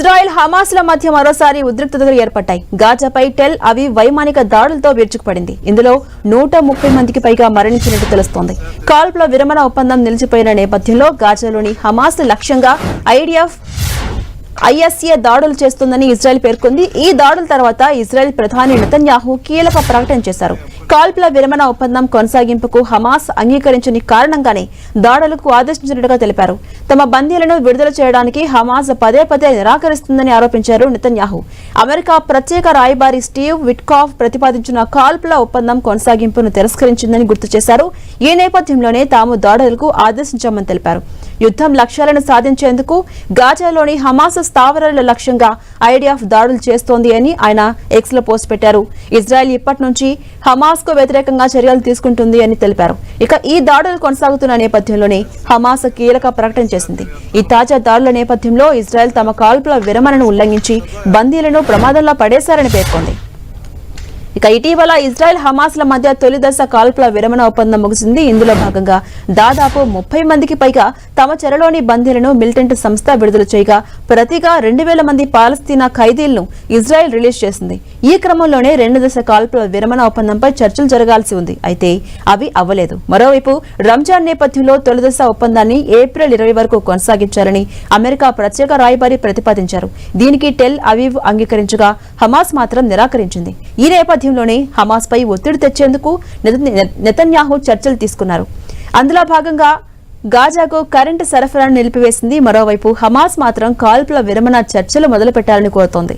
Israel Hamas ల మధ్య మరోసారి ఉద్రిక్తతలు ఏర్పడ్డాయి. గాజాపై టెల్ అవీవ్ వైమానిక దాడులతో విరుచుకుపడింది. ఇందులో 130 మందికి పైగా మరణించినట్టు తెలుస్తోంది. కాల్పుల విరమణ ఒప్పందం నిలిచిపోయిన నేపథ్యంలో గాజాలోని హమాస్ లక్ష్యంగా ఐఎస్ఏ దాడులు చేస్తుందని ఇజ్రాయెల్ పేర్కొంది. ఈ దాడుల తర్వాత ఇజ్రాయెల్ ప్రధాని నెతన్యాహు కీలక ప్రకటన చేశారు. కాల్పుల విరమణ ఒప్పందం కొనసాగింపుకు హమాస్ అంగీకరించని కారణంగానే దాడులకు ఆదేశించినట్టుగా తెలిపారు. తమ బందీలను విడుదల చేయడానికి హమాస్ పదే నిరాకరిస్తుందని ఆరోపించారు నెతన్యాహు. అమెరికా ప్రత్యేక రాయబారి స్టీవ్ విట్కాఫ్ ప్రతిపాదించిన కాల్పుల ఒప్పందం కొనసాగింపును తిరస్కరించిందని గుర్తు చేశారు. ఈ నేపథ్యంలోనే తాము దాడులకు ఆదేశించామని తెలిపారు. యుద్ధం లక్ష్యాలను సాధించేందుకు గాజాలోని హమాస్ స్థావరాల లక్ష్యంగా ఐడిఎఫ్ దాడులు చేస్తోంది అని ఆయన ఎక్స్ లో పోస్ట్ పెట్టారు. ఇజ్రాయెల్ ఇప్పటి నుంచి హమాస్ కు వ్యతిరేకంగా చర్యలు తీసుకుంటుంది అని తెలిపారు. ఇక ఈ దాడులు కొనసాగుతున్న నేపథ్యంలోనే హమాస్ కీలక ప్రకటన చేసింది. ఈ తాజా దాడుల నేపథ్యంలో ఇజ్రాయెల్ తమ కాల్పుల విరమణను ఉల్లంఘించి బందీలను ప్రమాదంలో పడేశారని పేర్కొంది. ఇక ఇటీవల ఇజ్రాయెల్ హమాస్ ల మధ్య తొలి దశ కాల్పుల విరమణ ఒప్పందం ముగిసింది. ఇందులో భాగంగా దాదాపు 30 మందికి పైగా తమ చెరలోని బందీలను మిలిటెంట్ సంస్థ విడుదల చేయగా ప్రతిగా 2000 మంది పాలస్తీనా ఖైదీలను ఇజ్రాయెల్ రిలీజ్ చేసింది. ఈ క్రమంలోనే 2 దశ కాల్పుల విరమణ ఒప్పందంపై చర్చలు జరగాల్సి ఉంది. అయితే అవి అవ్వలేదు. మరోవైపు రంజాన్ నేపథ్యంలో తొలి దశ ఒప్పందాన్ని ఏప్రిల్ 20 వరకు కొనసాగించాలని అమెరికా ప్రత్యేక రాయబారి ప్రతిపాదించారు. దీనికి టెల్ అవీవ్ అంగీకరించగా హమాస్ మాత్రం నిరాకరించింది. ఈ నేపథ్యంలోనే హమాస్ పై ఒత్తిడి తెచ్చేందుకు నెతన్యాహు చర్చలు తీసుకున్నారు. అందులో భాగంగా గాజాకు కరెంటు సరఫరాను నిలిపివేసింది. మరోవైపు హమాస్ మాత్రం కాల్పుల విరమణ చర్చలు మొదలుపెట్టాలని కోరుతోంది.